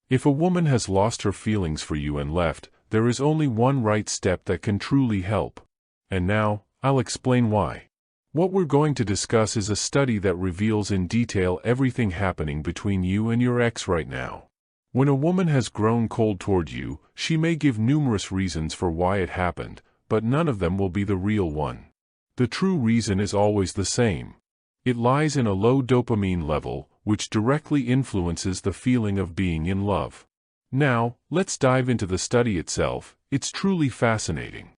If a woman has lost her feelings for you and left, there is only one right step that can truly help. And now, I'll explain why. What we're going to discuss is a study that reveals in detail everything happening between you and your ex right now. When a woman has grown cold toward you, she may give numerous reasons for why it happened, but none of them will be the real one. The true reason is always the same. It lies in a low dopamine level, which directly influences the feeling of being in love. Now, let's dive into the study itself. It's truly fascinating.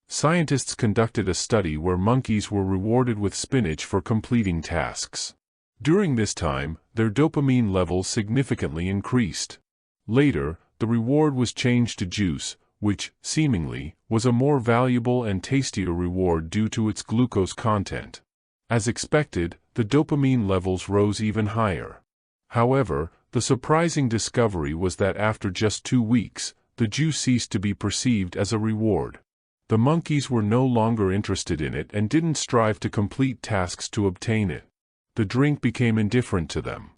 Scientists conducted a study where monkeys were rewarded with spinach for completing tasks. During this time, their dopamine levels significantly increased. Later, the reward was changed to juice, which, seemingly, was a more valuable and tastier reward due to its glucose content. As expected, the dopamine levels rose even higher. However, the surprising discovery was that after just 2 weeks, the juice ceased to be perceived as a reward. The monkeys were no longer interested in it and didn't strive to complete tasks to obtain it. The drink became indifferent to them.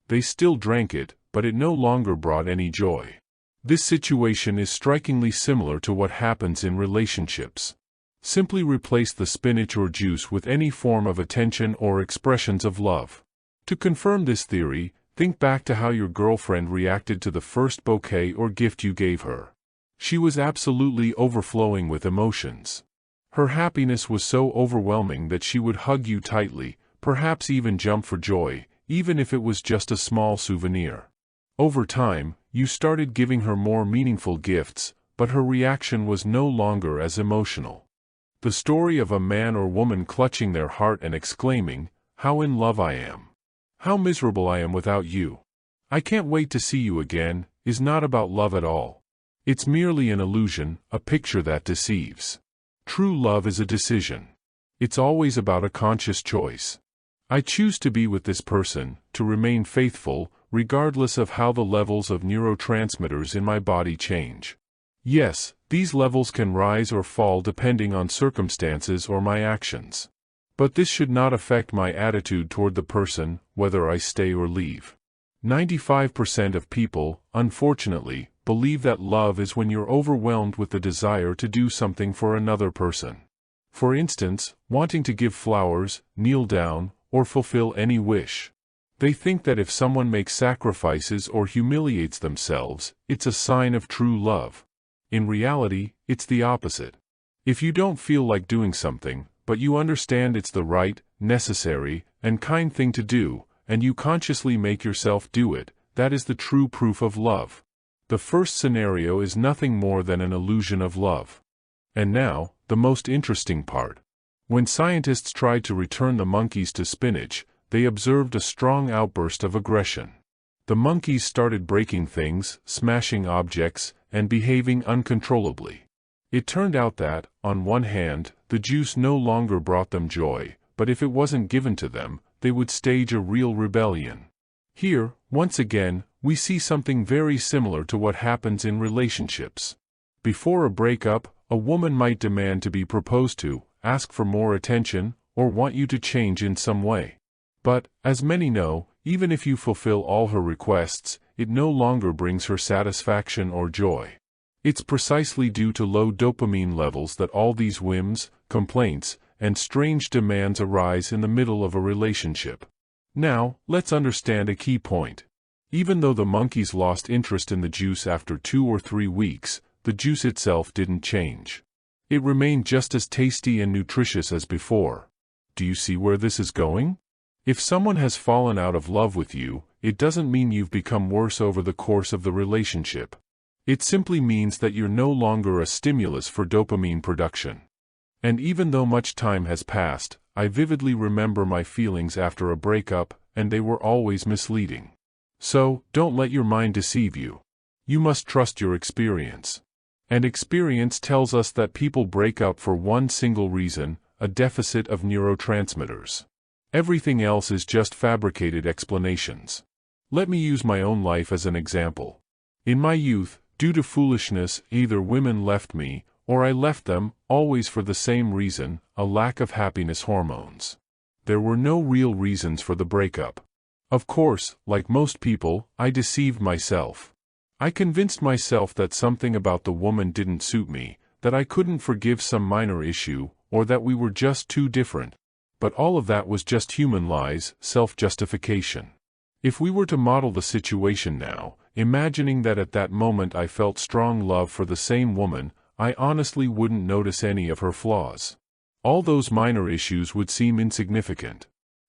They still drank it, but it no longer brought any joy. This situation is strikingly similar to what happens in relationships. Simply replace the spinach or juice with any form of attention or expressions of love. To confirm this theory, think back to how your girlfriend reacted to the first bouquet or gift you gave her. She was absolutely overflowing with emotions. Her happiness was so overwhelming that she would hug you tightly, perhaps even jump for joy, even if it was just a small souvenir. Over time, you started giving her more meaningful gifts, but her reaction was no longer as emotional. The story of a man or woman clutching their heart and exclaiming, "How in love I am! How miserable I am without you! I can't wait to see you again," is not about love at all. It's merely an illusion, a picture that deceives. True love is a decision. It's always about a conscious choice. I choose to be with this person, to remain faithful, regardless of how the levels of neurotransmitters in my body change. Yes, these levels can rise or fall depending on circumstances or my actions. But this should not affect my attitude toward the person, whether I stay or leave. 95% of people, unfortunately, believe that love is when you're overwhelmed with the desire to do something for another person. For instance, wanting to give flowers, kneel down, or fulfill any wish. They think that if someone makes sacrifices or humiliates themselves, it's a sign of true love. In reality, it's the opposite. If you don't feel like doing something, but you understand it's the right, necessary, and kind thing to do, and you consciously make yourself do it, that is the true proof of love. The first scenario is nothing more than an illusion of love. And now, the most interesting part. When scientists tried to return the monkeys to spinach, they observed a strong outburst of aggression. The monkeys started breaking things, smashing objects, and behaving uncontrollably. It turned out that, on one hand, the juice no longer brought them joy, but if it wasn't given to them, they would stage a real rebellion. Here, once again, we see something very similar to what happens in relationships. Before a breakup, a woman might demand to be proposed to, ask for more attention, or want you to change in some way. But, as many know, even if you fulfill all her requests, it no longer brings her satisfaction or joy. It's precisely due to low dopamine levels that all these whims, complaints, and strange demands arise in the middle of a relationship. Now, let's understand a key point. Even though the monkeys lost interest in the juice after 2 or 3 weeks, the juice itself didn't change. It remained just as tasty and nutritious as before. Do you see where this is going? If someone has fallen out of love with you, it doesn't mean you've become worse over the course of the relationship. It simply means that you're no longer a stimulus for dopamine production. And even though much time has passed, I vividly remember my feelings after a breakup, and they were always misleading. So, don't let your mind deceive you. You must trust your experience. And experience tells us that people break up for one single reason, a deficit of neurotransmitters. Everything else is just fabricated explanations. Let me use my own life as an example. In my youth, due to foolishness, either women left me, or I left them, always for the same reason, a lack of happiness hormones. There were no real reasons for the breakup. Of course, like most people, I deceived myself. I convinced myself that something about the woman didn't suit me, that I couldn't forgive some minor issue, or that we were just too different. But all of that was just human lies, self-justification. If we were to model the situation now, imagining that at that moment I felt strong love for the same woman, I honestly wouldn't notice any of her flaws. All those minor issues would seem insignificant.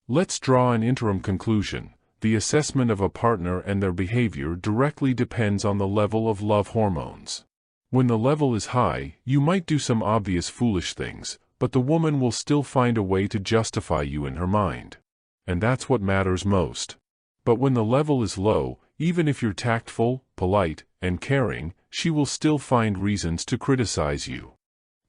Let's draw an interim conclusion. The assessment of a partner and their behavior directly depends on the level of love hormones. When the level is high, you might do some obvious foolish things, but the woman will still find a way to justify you in her mind. And that's what matters most. But when the level is low, even if you're tactful, polite, and caring, she will still find reasons to criticize you.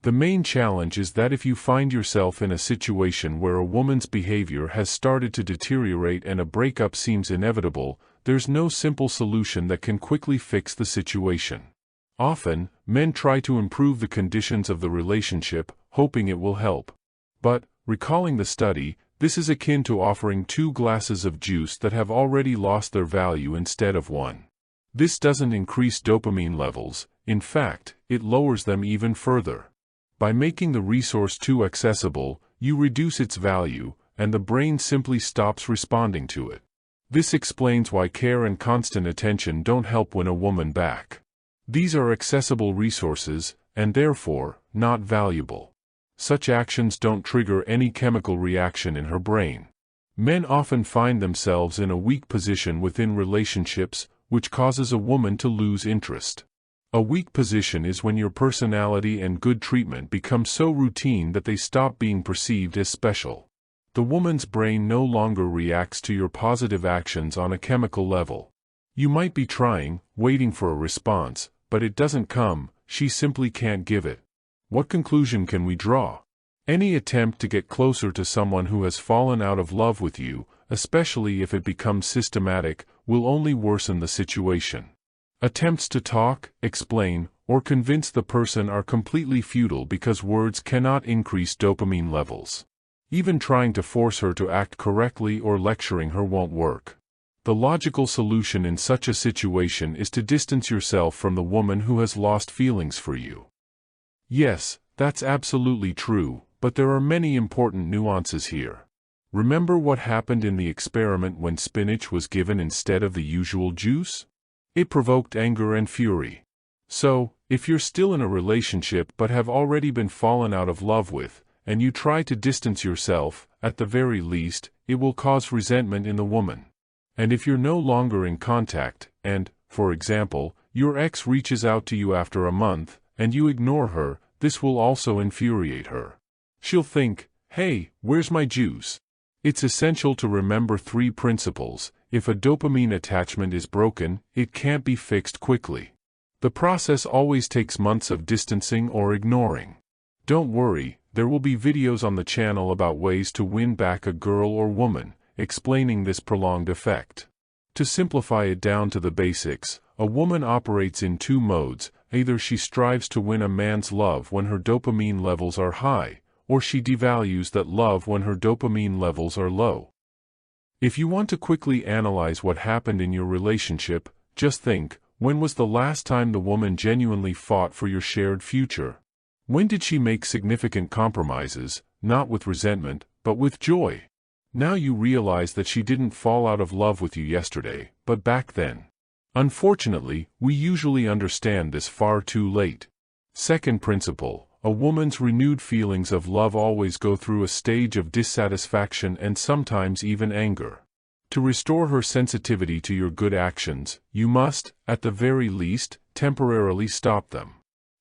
The main challenge is that if you find yourself in a situation where a woman's behavior has started to deteriorate and a breakup seems inevitable, there's no simple solution that can quickly fix the situation. Often, men try to improve the conditions of the relationship, hoping it will help. But, recalling the study, this is akin to offering 2 glasses of juice that have already lost their value instead of 1. This doesn't increase dopamine levels, in fact, it lowers them even further. By making the resource too accessible, you reduce its value, and the brain simply stops responding to it. This explains why care and constant attention don't help win a woman back. These are accessible resources, and therefore, not valuable. Such actions don't trigger any chemical reaction in her brain. Men often find themselves in a weak position within relationships, which causes a woman to lose interest. A weak position is when your personality and good treatment become so routine that they stop being perceived as special. The woman's brain no longer reacts to your positive actions on a chemical level. You might be trying, waiting for a response, but it doesn't come, she simply can't give it. What conclusion can we draw? Any attempt to get closer to someone who has fallen out of love with you, especially if it becomes systematic, will only worsen the situation. Attempts to talk, explain, or convince the person are completely futile because words cannot increase dopamine levels. Even trying to force her to act correctly or lecturing her won't work. The logical solution in such a situation is to distance yourself from the woman who has lost feelings for you. Yes, that's absolutely true, but there are many important nuances here. Remember what happened in the experiment when spinach was given instead of the usual juice? It provoked anger and fury. So, if you're still in a relationship but have already been fallen out of love with, and you try to distance yourself, at the very least, it will cause resentment in the woman. And if you're no longer in contact, and, for example, your ex reaches out to you after a month, and you ignore her, this will also infuriate her. She'll think, "Hey, where's my juice?" It's essential to remember 3 principles. If a dopamine attachment is broken, it can't be fixed quickly. The process always takes months of distancing or ignoring. Don't worry, there will be videos on the channel about ways to win back a girl or woman, explaining this prolonged effect. To simplify it down to the basics, a woman operates in 2 modes. Either she strives to win a man's love when her dopamine levels are high, or she devalues that love when her dopamine levels are low. If you want to quickly analyze what happened in your relationship, just think, when was the last time the woman genuinely fought for your shared future? When did she make significant compromises, not with resentment, but with joy? Now you realize that she didn't fall out of love with you yesterday, but back then. Unfortunately, we usually understand this far too late. Second principle, a woman's renewed feelings of love always go through a stage of dissatisfaction and sometimes even anger. To restore her sensitivity to your good actions, you must, at the very least, temporarily stop them.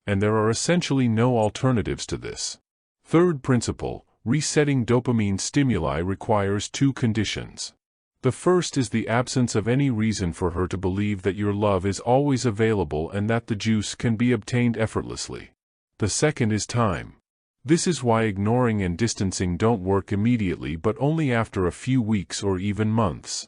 And there are essentially no alternatives to this. Third principle, resetting dopamine stimuli requires 2 conditions. The first is the absence of any reason for her to believe that your love is always available and that the juice can be obtained effortlessly. The second is time. This is why ignoring and distancing don't work immediately but only after a few weeks or even months.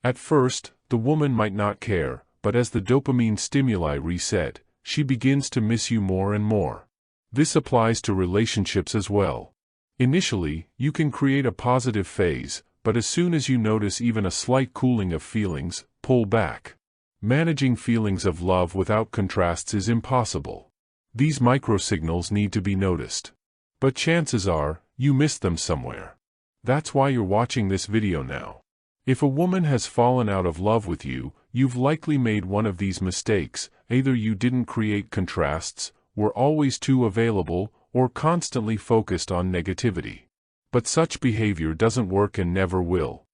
At first, the woman might not care, but as the dopamine stimuli reset, she begins to miss you more and more. This applies to relationships as well. Initially, you can create a positive phase, but as soon as you notice even a slight cooling of feelings, pull back. Managing feelings of love without contrasts is impossible. These microsignals need to be noticed. But chances are, you missed them somewhere. That's why you're watching this video now. If a woman has fallen out of love with you, you've likely made one of these mistakes. Either you didn't create contrasts, were always too available, or constantly focused on negativity. But such behavior doesn't work and never will.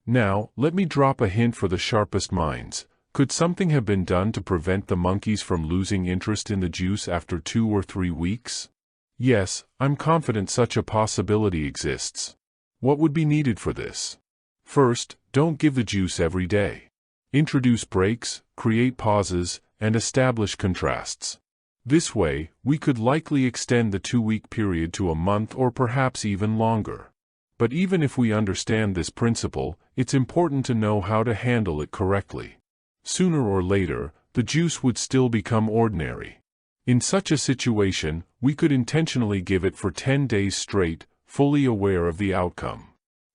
Now, let me drop a hint for the sharpest minds. Could something have been done to prevent the monkeys from losing interest in the juice after 2 or 3 weeks? Yes, I'm confident such a possibility exists. What would be needed for this? First, don't give the juice every day. Introduce breaks, create pauses, and establish contrasts. This way, we could likely extend the 2-week period to a month or perhaps even longer. But even if we understand this principle, it's important to know how to handle it correctly. Sooner or later, the juice would still become ordinary. In such a situation, we could intentionally give it for 10 days straight, fully aware of the outcome.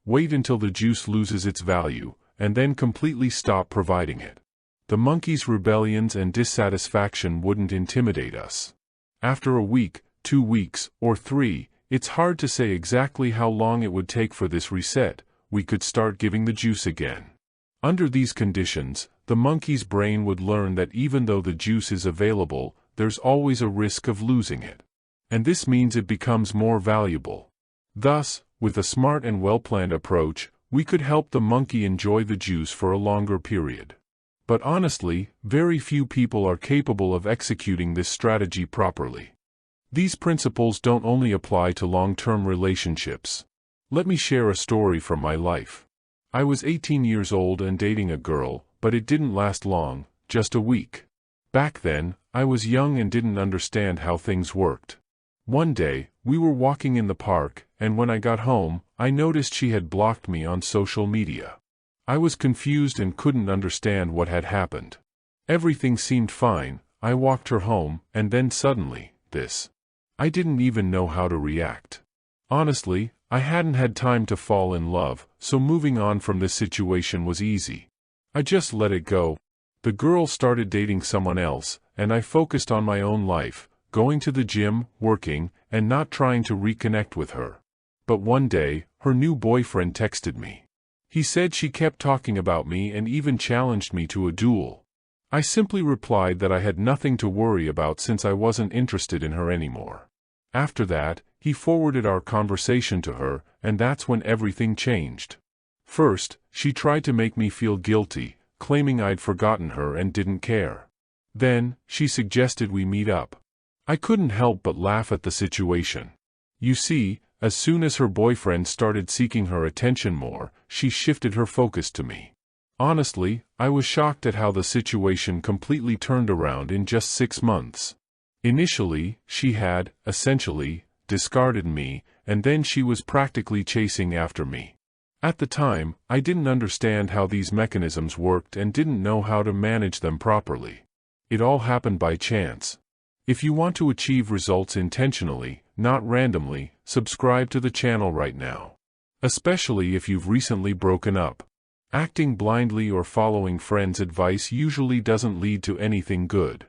Wait until the juice loses its value, and then completely stop providing it. The monkey's rebellions and dissatisfaction wouldn't intimidate us. After a week, 2 weeks, or 3, it's hard to say exactly how long it would take for this reset. We could start giving the juice again. Under these conditions, the monkey's brain would learn that even though the juice is available, there's always a risk of losing it. And this means it becomes more valuable. Thus, with a smart and well-planned approach, we could help the monkey enjoy the juice for a longer period. But honestly, very few people are capable of executing this strategy properly. These principles don't only apply to long-term relationships. Let me share a story from my life. I was 18 years old and dating a girl, but it didn't last long, just a week. Back then, I was young and didn't understand how things worked. One day, we were walking in the park, and when I got home, I noticed she had blocked me on social media. I was confused and couldn't understand what had happened. Everything seemed fine. I walked her home, and then suddenly, this. I didn't even know how to react. Honestly, I hadn't had time to fall in love, so moving on from this situation was easy. I just let it go. The girl started dating someone else, and I focused on my own life, going to the gym, working, and not trying to reconnect with her. But one day, her new boyfriend texted me. He said she kept talking about me and even challenged me to a duel. I simply replied that I had nothing to worry about since I wasn't interested in her anymore. After that, he forwarded our conversation to her, and that's when everything changed. First, she tried to make me feel guilty, claiming I'd forgotten her and didn't care. Then, she suggested we meet up. I couldn't help but laugh at the situation. You see, as soon as her boyfriend started seeking her attention more, she shifted her focus to me. Honestly, I was shocked at how the situation completely turned around in just 6 months. Initially, she had, essentially, discarded me, and then she was practically chasing after me. At the time, I didn't understand how these mechanisms worked and didn't know how to manage them properly. It all happened by chance. If you want to achieve results intentionally, not randomly, subscribe to the channel right now. Especially if you've recently broken up. Acting blindly or following friends' advice usually doesn't lead to anything good.